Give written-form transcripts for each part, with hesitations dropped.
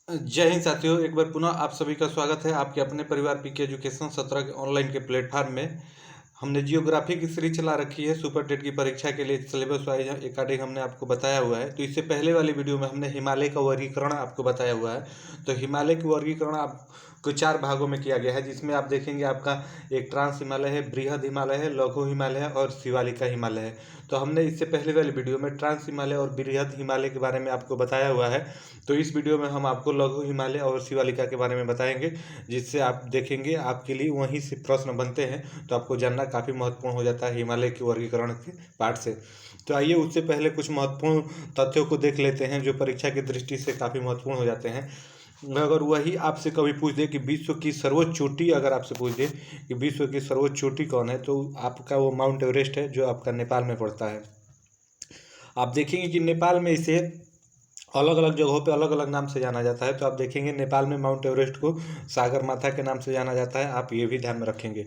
जय हिंद साथियों, एक बार पुनः आप सभी का स्वागत है आपके अपने परिवार पीके एजुकेशन 17 के ऑनलाइन के प्लेटफॉर्म में। हमने जियोग्राफी की सीरीज चला रखी है। सुपर टेट की परीक्षा के लिए सिलेबस वाइज अकॉर्डिंग हमने आपको बताया हुआ है। तो इससे पहले वाली वीडियो में हमने हिमालय का वर्गीकरण आपको बताया हुआ है। तो हिमालय का वर्गीकरण आपको 4 भागों में किया गया है, जिसमें आप देखेंगे आपका एक ट्रांस हिमालय है, बृहद हिमालय है, लघु हिमालय है और शिवालिका हिमालय है। तो हमने इससे पहले वाली वीडियो में ट्रांस हिमालय और बृहद हिमालय के बारे में आपको बताया हुआ है। तो इस वीडियो में हम आपको लघु हिमालय और शिवालिका के बारे में बताएंगे, जिससे आप देखेंगे आपके लिए वहीं से प्रश्न बनते हैं। तो आपको जानना काफ़ी महत्वपूर्ण हो जाता है हिमालय के वर्गीकरण के पार्ट से। तो आइए उससे पहले कुछ महत्वपूर्ण तथ्यों को देख लेते हैं, जो परीक्षा की दृष्टि से काफ़ी महत्वपूर्ण हो जाते हैं। अगर वही आपसे कभी पूछ दे कि विश्व की सर्वोच्च चोटी, अगर आपसे पूछ दे कि विश्व की सर्वोच्च चोटी कौन है, तो आपका वो माउंट एवरेस्ट है, जो आपका नेपाल में पड़ता है। आप देखेंगे कि नेपाल में इसे अलग अलग जगहों पे अलग अलग नाम से जाना जाता है। तो आप देखेंगे नेपाल में माउंट एवरेस्ट को सागर माथा के नाम से जाना जाता है। आप ये भी ध्यान में रखेंगे।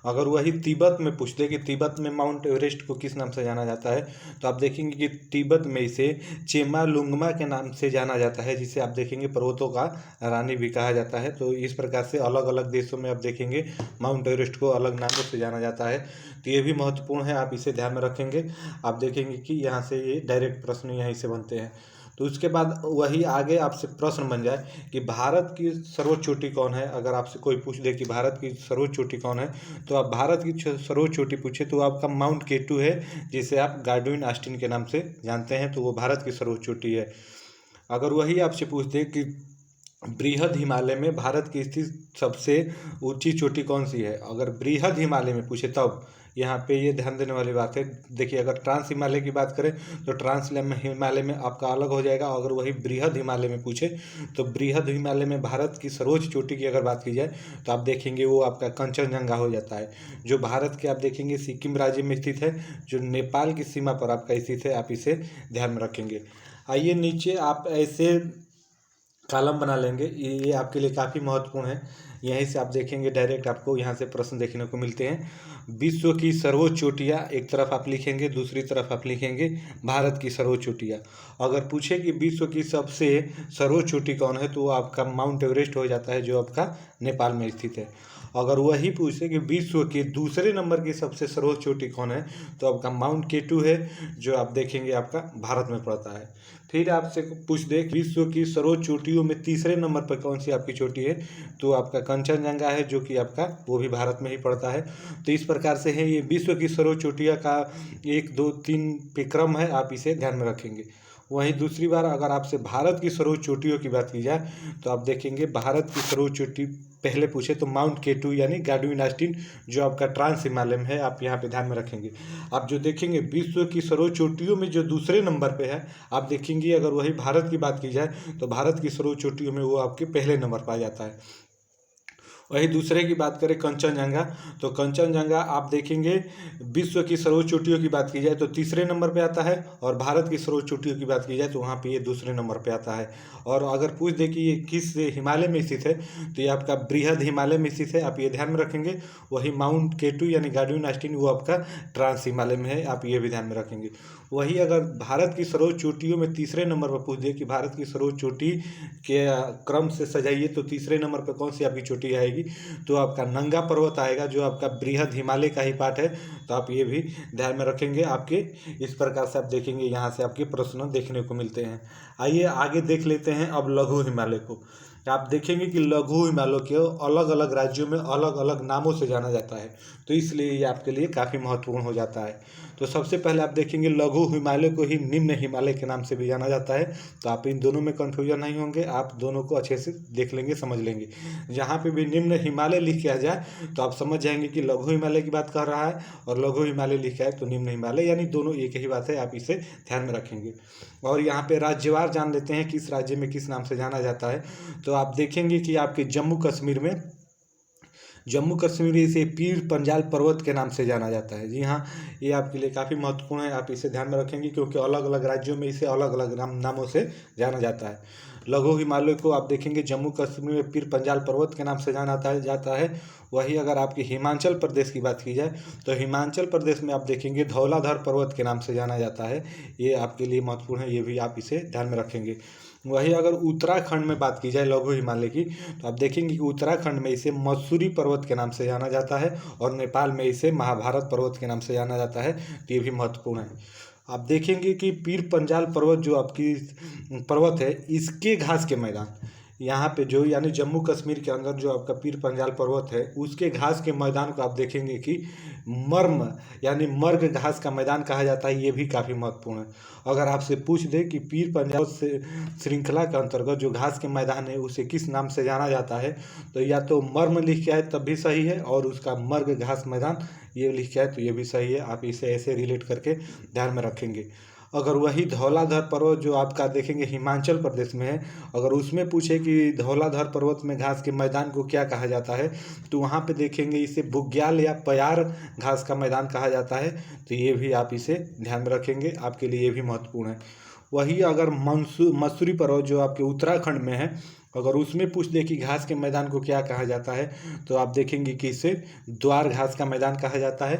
अगर वही तिब्बत में पूछ दे कि तिब्बत में माउंट एवरेस्ट को किस नाम से जाना जाता है, तो आप देखेंगे कि तिब्बत में इसे चेमालुंगमा के नाम से जाना जाता है, जिसे आप देखेंगे पर्वतों का रानी भी कहा जाता है। तो इस प्रकार से अलग अलग देशों में आप देखेंगे माउंट एवरेस्ट को अलग नामों से जाना जाता है। तो ये भी महत्वपूर्ण है, आप इसे ध्यान में रखेंगे। आप देखेंगे कि यहाँ से ये डायरेक्ट प्रश्न यहीं से बनते हैं। तो उसके बाद वही आगे आपसे प्रश्न बन जाए कि भारत की सर्वोच्च चोटी कौन है। अगर आपसे कोई पूछ दे कि भारत की सर्वोच्च चोटी कौन है, तो आप भारत की सर्वोच्च चोटी पूछे तो आपका माउंट केटू है, जिसे आप गार्डविन ऑस्टिन के नाम से जानते हैं। तो वो भारत की सर्वोच्च चोटी है। अगर वही आपसे पूछ दे कि बृहद हिमालय में भारत की स्थित सबसे ऊंची चोटी कौन सी है, अगर बृहद हिमालय में पूछे तब यहाँ पे ये ध्यान देने वाली बात है। देखिए, अगर ट्रांस हिमालय की बात करें तो ट्रांस हिमालय में आपका अलग हो जाएगा। अगर वही बृहद हिमालय में पूछे तो बृहद हिमालय में भारत की सर्वोच्च चोटी की अगर बात की जाए तो आप देखेंगे वो आपका कंचनजंगा हो जाता है, जो भारत के आप देखेंगे सिक्किम राज्य में स्थित है, जो नेपाल की सीमा पर आपका स्थित है। आप इसे ध्यान में रखेंगे। आइए नीचे आप ऐसे कॉलम बना लेंगे, ये आपके लिए काफ़ी महत्वपूर्ण है। यहीं से आप देखेंगे डायरेक्ट आपको यहाँ से प्रश्न देखने को मिलते हैं। विश्व की सर्वोच्च चोटियाँ एक तरफ आप लिखेंगे, दूसरी तरफ आप लिखेंगे भारत की सर्वोच्च चोटियाँ। अगर पूछे कि विश्व की सबसे सर्वोच्च चोटी कौन है, तो वो आपका माउंट एवरेस्ट हो जाता है, जो आपका नेपाल में स्थित है। अगर वही पूछे कि विश्व के दूसरे नंबर की सबसे सर्वोच्च चोटी कौन है, तो आपका माउंट केटू है, जो आप देखेंगे आपका भारत में पड़ता है। फिर आपसे पूछ दे विश्व की सर्वोच्च चोटियों में तीसरे नंबर पर कौन सी आपकी चोटी है, तो आपका कंचनजंगा है, जो कि आपका वो भी भारत में ही पड़ता है। तो इस प्रकार से है ये विश्व की सर्वोच्च चोटियाँ का 1 2 3 पे क्रम है, आप इसे ध्यान में रखेंगे। वहीं दूसरी बार अगर आपसे भारत की सर्वोच्च चोटियों की बात की जाए, तो आप देखेंगे भारत की सर्वोच्च चोटी पहले पूछे तो माउंट केटू यानी गार्डविन ऑस्टिन, जो आपका ट्रांस हिमालय में है, आप यहाँ पे ध्यान में रखेंगे। आप जो देखेंगे विश्व की सर्वोच्च चोटियों में जो दूसरे नंबर पे है, आप देखेंगे अगर वही भारत की बात की जाए तो भारत की सर्वोच्च चोटियों में वो आपके पहले नंबर पर आ जाता है। वही दूसरे की बात करें कंचनजंगा, तो कंचनजंगा आप देखेंगे विश्व की सर्वोच्च चोटियों की बात की जाए तो तीसरे नंबर पे आता है, और भारत की सर्वोच्च चोटियों की बात की जाए तो वहाँ पे ये दूसरे नंबर पे आता है। और अगर पूछ दे कि ये किस हिमालय में स्थित है, तो ये आपका बृहद हिमालय में स्थित है, आप ये ध्यान में रखेंगे। वही माउंट केटू यानी गार्डविन ऑस्टिन वो आपका ट्रांस हिमालय में है, आप ये भी ध्यान में रखेंगे। वही अगर भारत की सर्वोच्च चोटियों में तीसरे नंबर पर पूछ दे कि भारत की सर्वोच्च चोटी के क्रम से सजाइए, तो तीसरे नंबर पर कौन सी आपकी चोटी आएगी, तो आपका नंगा पर्वत आएगा, जो आपका बृहद हिमालय का ही पार्ट है। तो आप ये भी ध्यान में रखेंगे। आपके इस प्रकार से आप देखेंगे यहाँ से आपके प्रश्न देखने को मिलते हैं। आइए आगे देख लेते हैं अब लघु हिमालय को। आप देखेंगे कि लघु हिमालय को अलग अलग राज्यों में अलग अलग नामों से जाना जाता है, तो इसलिए ये आपके लिए काफ़ी महत्वपूर्ण हो जाता है। तो सबसे पहले आप देखेंगे लघु हिमालय को ही निम्न हिमालय के नाम से भी जाना जाता है। तो आप इन दोनों में कन्फ्यूजन नहीं होंगे, आप दोनों को अच्छे से देख लेंगे, समझ लेंगे। जहाँ पे भी निम्न हिमालय लिख के आ जाए तो आप समझ जाएंगे कि लघु हिमालय की बात कर रहा है, और लघु हिमालय लिखा है तो निम्न हिमालय, यानी दोनों एक ही बात है, आप इसे ध्यान में रखेंगे। और यहाँ पे राज्यवार जान लेते हैं किस राज्य में किस नाम से जाना जाता है। तो आप देखेंगे कि आपके जम्मू कश्मीर इसे पीर पंजाल पर्वत के नाम से जाना जाता है। जी हाँ, ये आपके लिए काफ़ी महत्वपूर्ण है, आप इसे ध्यान में रखेंगे, क्योंकि अलग अलग राज्यों में इसे अलग अलग नामों से जाना जाता है। लघु हिमालय को आप देखेंगे जम्मू कश्मीर में पीर पंजाल पर्वत के नाम से जाना जाता है। वही अगर आपकी हिमाचल प्रदेश की बात की जाए तो हिमाचल प्रदेश में आप देखेंगे धौलाधर पर्वत के नाम से जाना जाता है। ये आपके लिए महत्वपूर्ण है, ये भी आप इसे ध्यान में रखेंगे। वही अगर उत्तराखंड में बात की जाए लघु हिमालय की, तो आप देखेंगे कि उत्तराखंड में इसे मसूरी पर्वत के नाम से जाना जाता है और नेपाल में इसे महाभारत पर्वत के नाम से जाना जाता है। तो ये भी महत्वपूर्ण है। आप देखेंगे कि पीर पंजाल पर्वत जो आपकी पर्वत है, इसके घास के मैदान यहाँ पे जो यानी जम्मू कश्मीर के अंदर जो आपका पीर पंजाल पर्वत है, उसके घास के मैदान को आप देखेंगे कि मर्म यानी मर्ग घास का मैदान कहा जाता है। ये भी काफ़ी महत्वपूर्ण है। अगर आपसे पूछ दे कि पीर पंजाल से श्रृंखला के अंतर्गत जो घास के मैदान है उसे किस नाम से जाना जाता है, तो या तो मर्म लिख के आए तब भी सही है, और उसका मर्ग घास मैदान ये लिख के आए तो ये भी सही है। आप इसे ऐसे रिलेट करके ध्यान में रखेंगे। अगर वही धौलाधर पर्वत जो आपका देखेंगे हिमाचल प्रदेश में है, अगर उसमें पूछे कि धौलाधर पर्वत में घास के मैदान को क्या कहा जाता है, तो वहाँ पे देखेंगे इसे बुग्याल या प्यार घास का मैदान कहा जाता है। तो ये भी आप इसे ध्यान में रखेंगे, आपके लिए ये भी महत्वपूर्ण है। वही अगर मसूरी पर्वत जो आपके उत्तराखंड में है, अगर उसमें पूछ दे कि घास के मैदान को क्या कहा जाता है, तो आप देखेंगे कि इसे द्वार घास का मैदान कहा जाता है।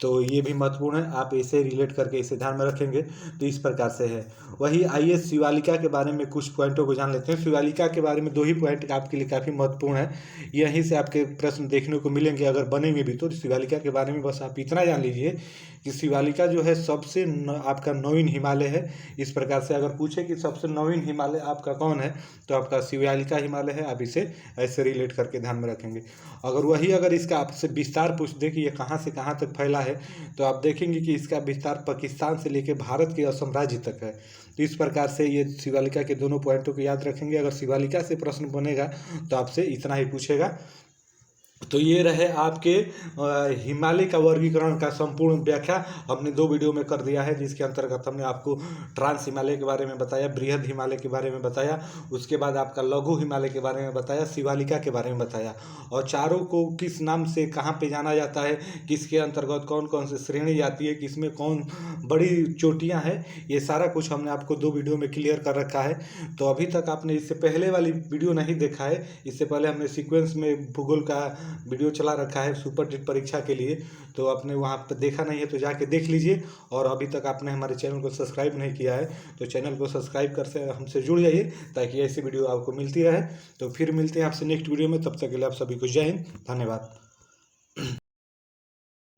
तो ये भी महत्वपूर्ण है, आप इसे रिलेट करके इसे ध्यान में रखेंगे। तो इस प्रकार से है। वही आइए शिवालिका के बारे में कुछ पॉइंटों को जान लेते हैं। शिवालिका के बारे में 2 ही पॉइंट आपके लिए काफ़ी महत्वपूर्ण है, यहीं से आपके प्रश्न देखने को मिलेंगे अगर बनेंगे भी। तो शिवालिका के बारे में बस आप इतना जान लीजिए कि शिवालिका जो है सबसे आपका नवीन हिमालय है। इस प्रकार से अगर पूछे कि सबसे नवीन हिमालय आपका कौन है, तो आपका शिवालिका हिमालय है। आप इसे ऐसे रिलेट करके ध्यान में रखेंगे। अगर इसका आपसे विस्तार पूछ दे कि ये कहाँ से कहाँ तक फैला है, तो आप देखेंगे कि इसका विस्तार पाकिस्तान से लेकर भारत के असम राज्य तक है। तो इस प्रकार से ये शिवालिका के दोनों पॉइंटों को याद रखेंगे। अगर शिवालिका से प्रश्न बनेगा तो आपसे इतना ही पूछेगा। तो ये रहे आपके हिमालय का वर्गीकरण का संपूर्ण व्याख्या हमने 2 वीडियो में कर दिया है, जिसके अंतर्गत हमने आपको ट्रांस हिमालय के बारे में बताया, बृहद हिमालय के बारे में बताया, उसके बाद आपका लघु हिमालय के बारे में बताया, शिवालिका के बारे में बताया, और चारों को किस नाम से कहाँ पे जाना जाता है, किसके अंतर्गत कौन कौन से श्रेणी आती है, किसमें कौन बड़ी चोटियाँ हैं, ये सारा कुछ हमने आपको 2 वीडियो में क्लियर कर रखा है। तो अभी तक आपने इससे पहले वाली वीडियो नहीं देखा है, इससे पहले हमने सीक्वेंस में भूगोल का वीडियो चला रखा है सुपर टेट परीक्षा के लिए, तो आपने वहाँ पर देखा नहीं है तो जाके देख लीजिए। और अभी तक आपने हमारे चैनल को सब्सक्राइब नहीं किया है तो चैनल को सब्सक्राइब कर से हमसे जुड़ जाइए, ताकि ऐसी वीडियो आपको मिलती रहे। तो फिर मिलते हैं आपसे नेक्स्ट वीडियो में, तब तक के लिए आप सभी को जय हिंद, धन्यवाद।